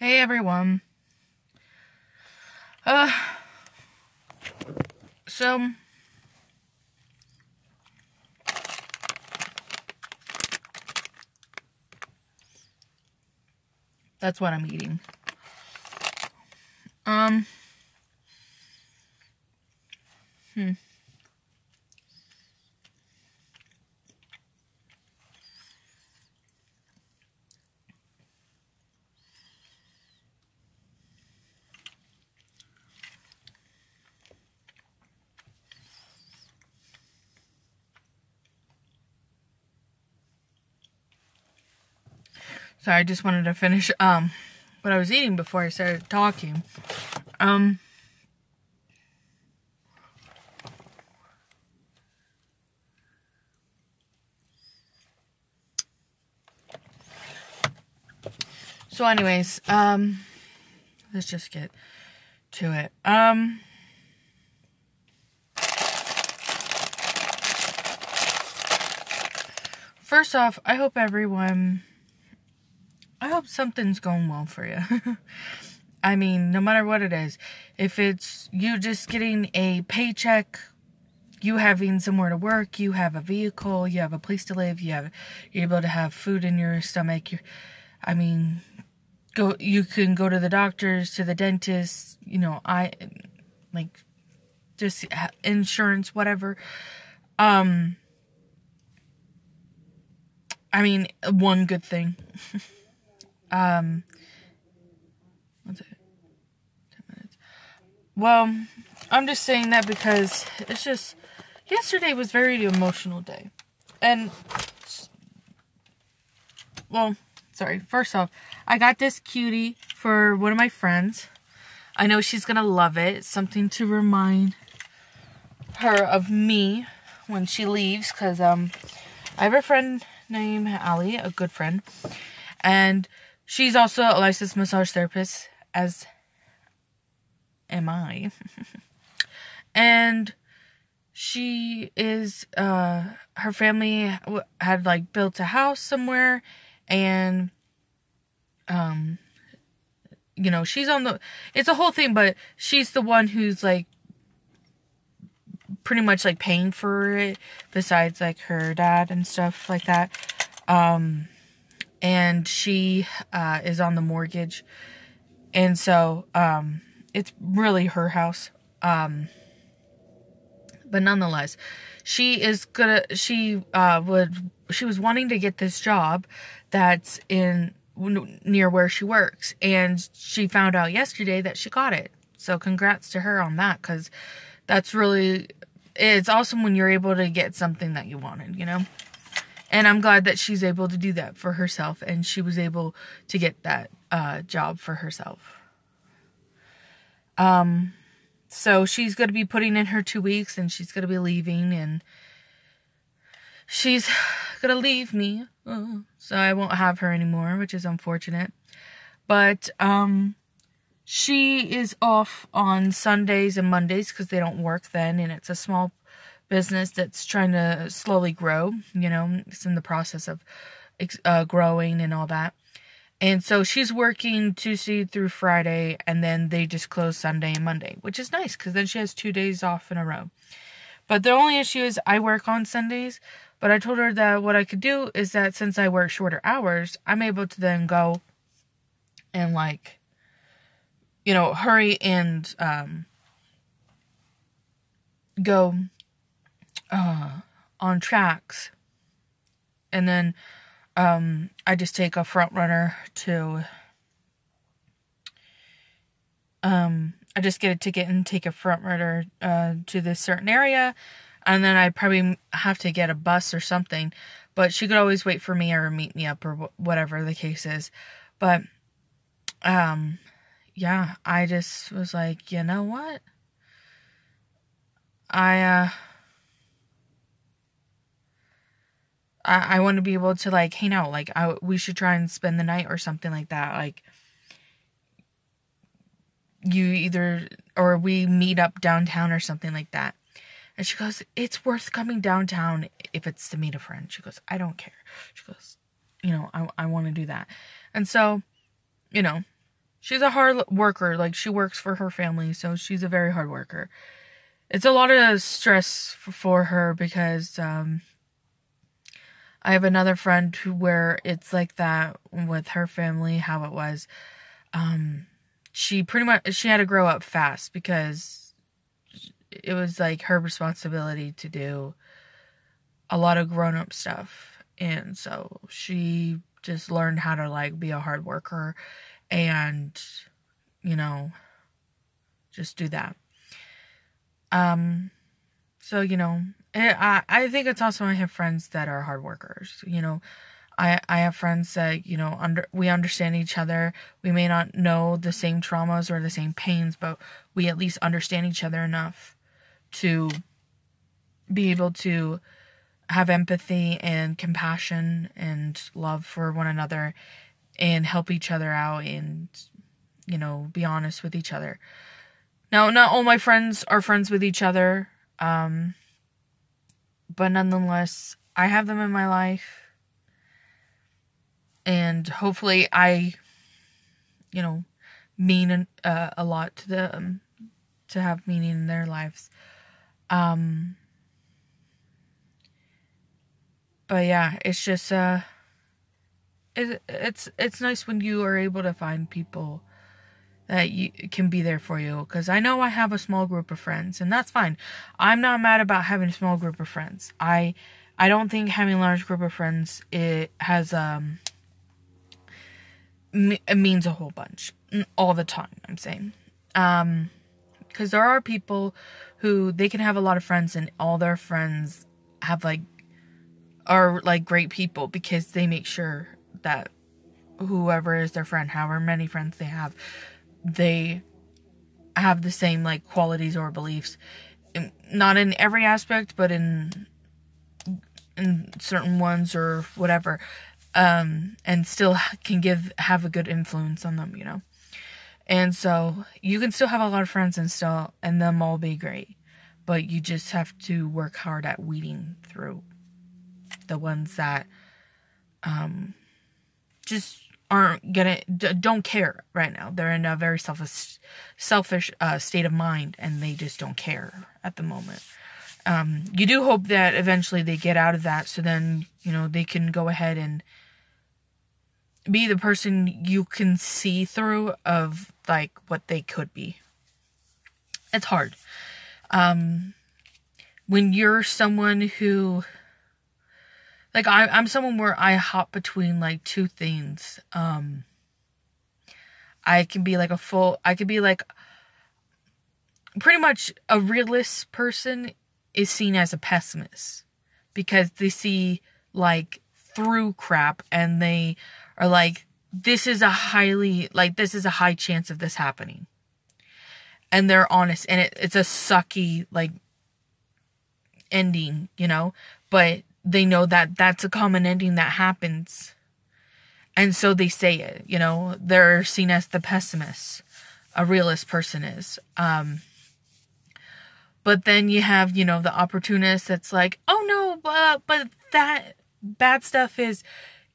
Hey everyone. So that's what I'm eating. Sorry, I just wanted to finish what I was eating before I started talking. So anyways, let's just get to it. First off, I hope something's going well for you. I mean, no matter what it is, if it's you just getting a paycheck, you having somewhere to work, you have a vehicle, you have a place to live, you're able to have food in your stomach, you can go to the doctors, to the dentist, just insurance, whatever. One good thing. What's it? 10 minutes. Well, I'm just saying that because it's just, yesterday was a very emotional day. And, first off, I got this cutie for one of my friends. I know she's gonna love it. It's something to remind her of me when she leaves, because I have a friend named Allie, a good friend, and she's also a licensed massage therapist, as am I. And she is, her family had, built a house somewhere, and, she's it's a whole thing, but she's the one who's, pretty much, paying for it, besides, her dad and stuff like that. And she, is on the mortgage, and so, it's really her house, but nonetheless, she was wanting to get this job that's near where she works, and she found out yesterday that she got it. So congrats to her on that, because it's awesome when you're able to get something that you wanted, And I'm glad that she's able to do that for herself, and she was able to get that job for herself. So she's going to be putting in her 2 weeks, and she's going to be leaving, and she's going to leave me. So I won't have her anymore, which is unfortunate. But she is off on Sundays and Mondays because they don't work then, and it's a small business that's trying to slowly grow. It's in the process of growing and all that. And so she's working Tuesday through Friday, and then they just close Sunday and Monday, which is nice because then she has 2 days off in a row. But the only issue is I work on Sundays, but I told her that what I could do is that since I work shorter hours, I'm able to then go and hurry and go on tracks, and then I just take a front runner to I just get a ticket and take a front runner to this certain area, and then I probably have to get a bus or something, but she could always wait for me or meet me up or whatever the case is. But yeah, I just was like, you know what, I want to be able to hang out. We should try and spend the night or something like that. We meet up downtown or something like that. And she goes, it's worth coming downtown if it's to meet a friend. She goes, I don't care. She goes, I want to do that. And so, she's a hard worker. Like, she works for her family, so she's a very hard worker. It's a lot of stress for her because I have another friend where it's like that with her family, how it was. She had to grow up fast because it was like her responsibility to do a lot of grown-up stuff. And so she just learned how to, like, be a hard worker and, you know, just do that. So, you know, I think it's awesome I have friends that are hard workers. You know, I have friends that, you know, we understand each other. We may not know the same traumas or the same pains, but we at least understand each other enough to be able to have empathy and compassion and love for one another and help each other out and, you know, be honest with each other. Now, not all my friends are friends with each other, but nonetheless, I have them in my life, and hopefully I, you know, mean a lot to them, to have meaning in their lives. But yeah, it's just, it's nice when you are able to find people that you can be there for you, because I know I have a small group of friends, and that's fine. I'm not mad about having a small group of friends. I don't think having a large group of friends, it has, it means a whole bunch, all the time, I'm saying. Because there are people who, they can have a lot of friends, and all their friends are great people, because they make sure that whoever is their friend, however many friends they have the same, like, qualities or beliefs. Not in every aspect, but in certain ones or whatever. And still can have a good influence on them, you know. And so you can still have a lot of friends and them all be great. But you just have to work hard at weeding through the ones that just don't care right now. They're in a very selfish state of mind, and they just don't care at the moment. You do hope that eventually they get out of that, so then, you know, they can go ahead and be the person you can see through of, like, what they could be. It's hard. When you're someone who, like, I'm someone where I hop between, like, two things. I can be pretty much a realist person is seen as a pessimist, because they see, like, through crap, and they are like, this is a high chance of this happening. And they're honest, and it's a sucky, like, ending, you know, but they know that that's a common ending that happens. And so they say it, you know, they're seen as the pessimist. A realist person is. But then you have, you know, the opportunist that's like, oh no, but that bad stuff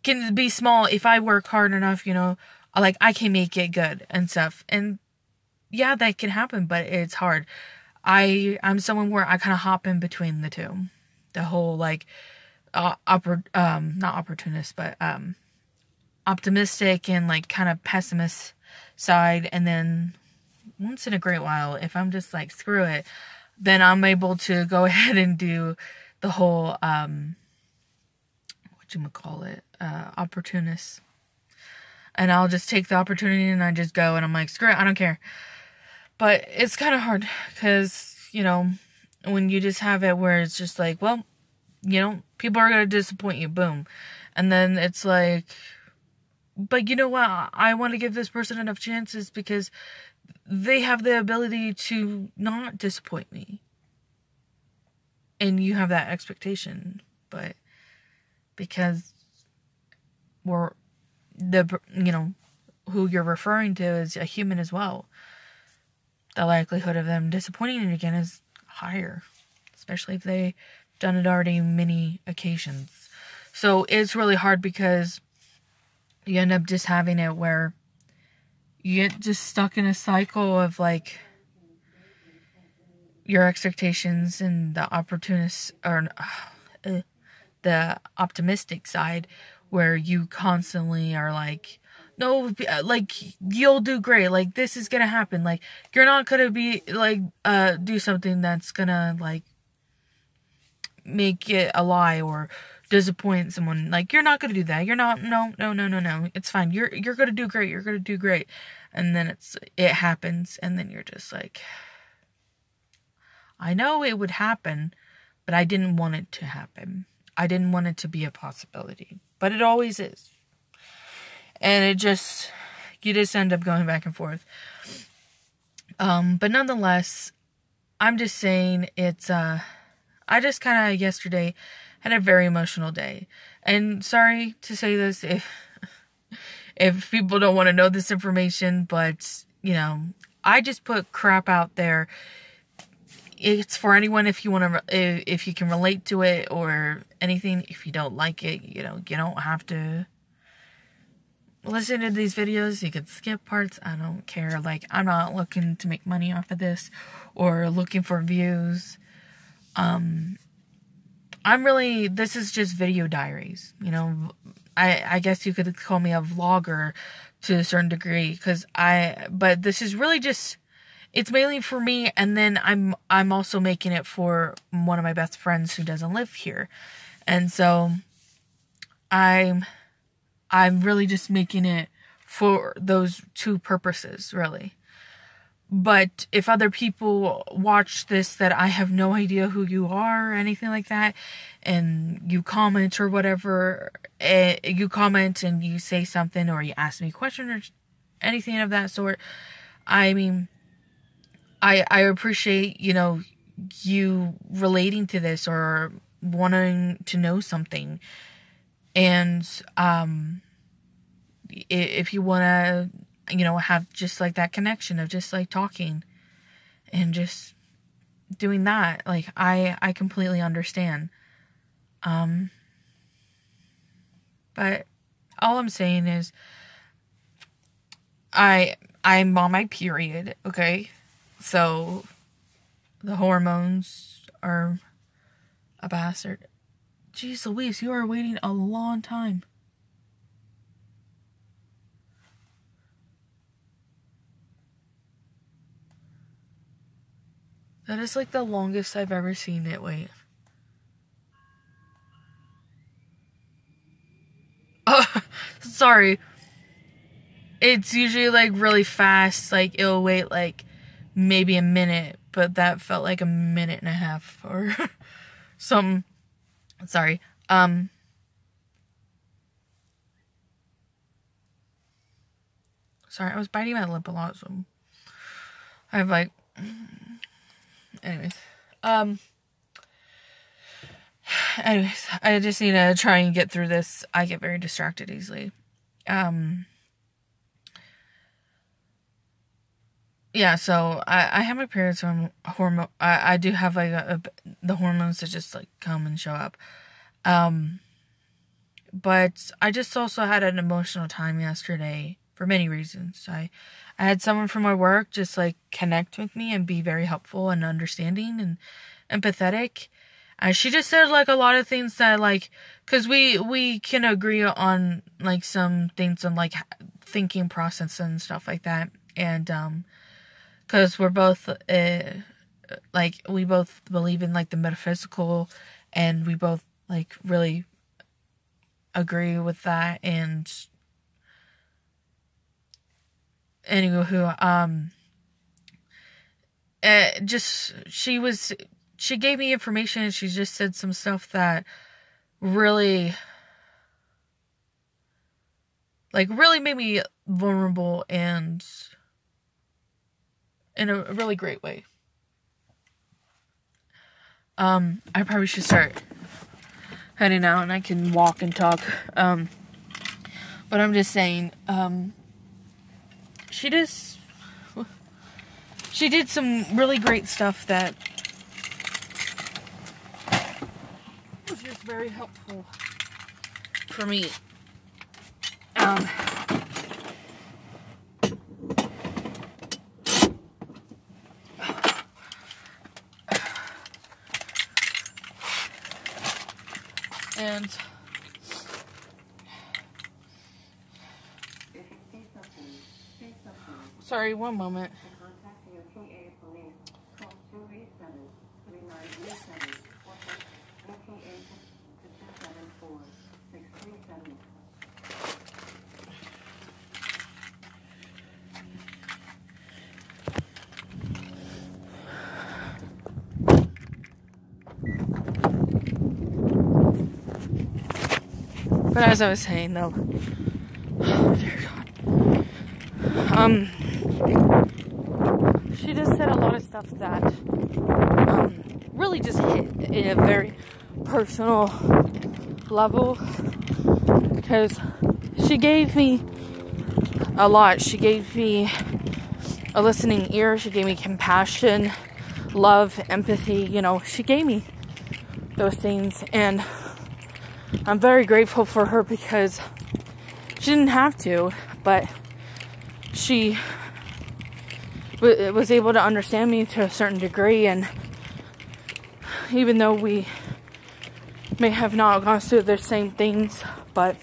can be small if I work hard enough, you know, like, I can make it good and stuff. And yeah, that can happen, but it's hard. I'm someone where I kind of hop in between the two. The whole, like, not opportunist, but optimistic and, like, kind of pessimist side. And then once in a great while, if I'm just like, screw it, then I'm able to go ahead and do the whole opportunist. And I'll just take the opportunity and I just go, and I'm like, screw it, I don't care. But it's kind of hard, because, you know, when you just have it where it's just like, well, you know, people are going to disappoint you, boom. And then it's like, but you know what, I want to give this person enough chances because they have the ability to not disappoint me. And you have that expectation, but because who you're referring to is a human as well, the likelihood of them disappointing you again is higher, especially if they've done it already many occasions. So it's really hard, because you end up just having it where you get just stuck in a cycle of, like, your expectations and the the optimistic side, where you constantly are like, no, like, you'll do great, like, this is gonna happen, like, you're not gonna be, like, do something that's gonna, like, make it a lie or disappoint someone, like, you're not gonna do that, you're not, no, it's fine, you're gonna do great, and then it happens, and then you're just like, I know it would happen, but I didn't want it to happen. I didn't want it to be a possibility, but it always is. And you just end up going back and forth. But nonetheless, I'm just saying I just kind of yesterday had a very emotional day. And sorry to say this if people don't want to know this information, but, I just put crap out there. It's for anyone if you want to, if you can relate to it or anything. If you don't like it, you don't have to listen to these videos. You could skip parts. I don't care. Like, I'm not looking to make money off of this or looking for views. This is just video diaries. I guess you could call me a vlogger to a certain degree, but this is really just, it's mainly for me, and then I'm also making it for one of my best friends who doesn't live here. And so I'm really just making it for those two purposes, really. But if other people watch this that I have no idea who you are or anything like that, and you comment or whatever, you comment and you say something or you ask me a question or anything of that sort, I mean, I appreciate, you relating to this or wanting to know something. And if you want to, have just like that connection of just like talking and just doing that, like, I completely understand. But all I'm saying is I'm on my period, okay? So the hormones are a bastard. Jeez Louise, you are waiting a long time. That is like the longest I've ever seen it wait. Sorry. It's usually like really fast, like it'll wait like maybe a minute, but that felt like a minute and a half or something. Sorry. Sorry, I was biting my lip a lot, so I have like, anyways, I just need to try and get through this. I get very distracted easily. Yeah, so I have my periods, so I'm hormone. I do have like the hormones that just like come and show up. But I just also had an emotional time yesterday for many reasons. I had someone from my work just like connect with me and be very helpful and understanding and empathetic. And she just said like a lot of things that like, cause we can agree on like some things on like thinking process and stuff like that. And, cause we're both, like we both believe in like the metaphysical, and we both like really agree with that. And anywho, she gave me information, and she just said some stuff that really made me vulnerable, and in a really great way. I probably should start heading out, and I can walk and talk. But I'm just saying, she did some really great stuff that was just very helpful for me. And sorry, one moment. But as I was saying, though, oh dear God, she just said a lot of stuff that really just hit in a very personal level, because she gave me a lot. She gave me a listening ear. She gave me compassion, love, empathy. You know, she gave me those things, and I'm very grateful for her, because she didn't have to, but she was able to understand me to a certain degree. And even though we may have not gone through the same things, but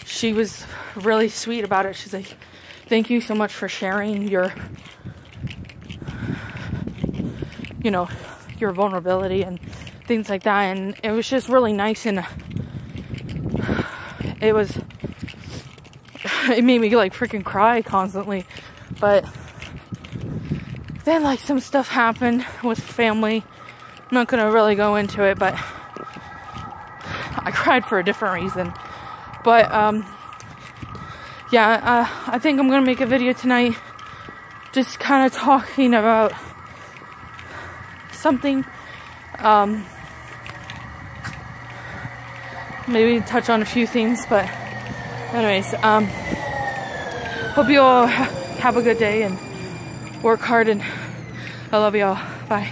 she was really sweet about it. She's like, thank you so much for sharing your, you know, your vulnerability and things like that. And it was just really nice, and it made me like freaking cry constantly. But then like some stuff happened with family. I'm not gonna really go into it, but I cried for a different reason. But yeah, I think I'm gonna make a video tonight just kind of talking about something, maybe touch on a few things. But anyways, hope you all have a good day and work hard, and I love you all. Bye.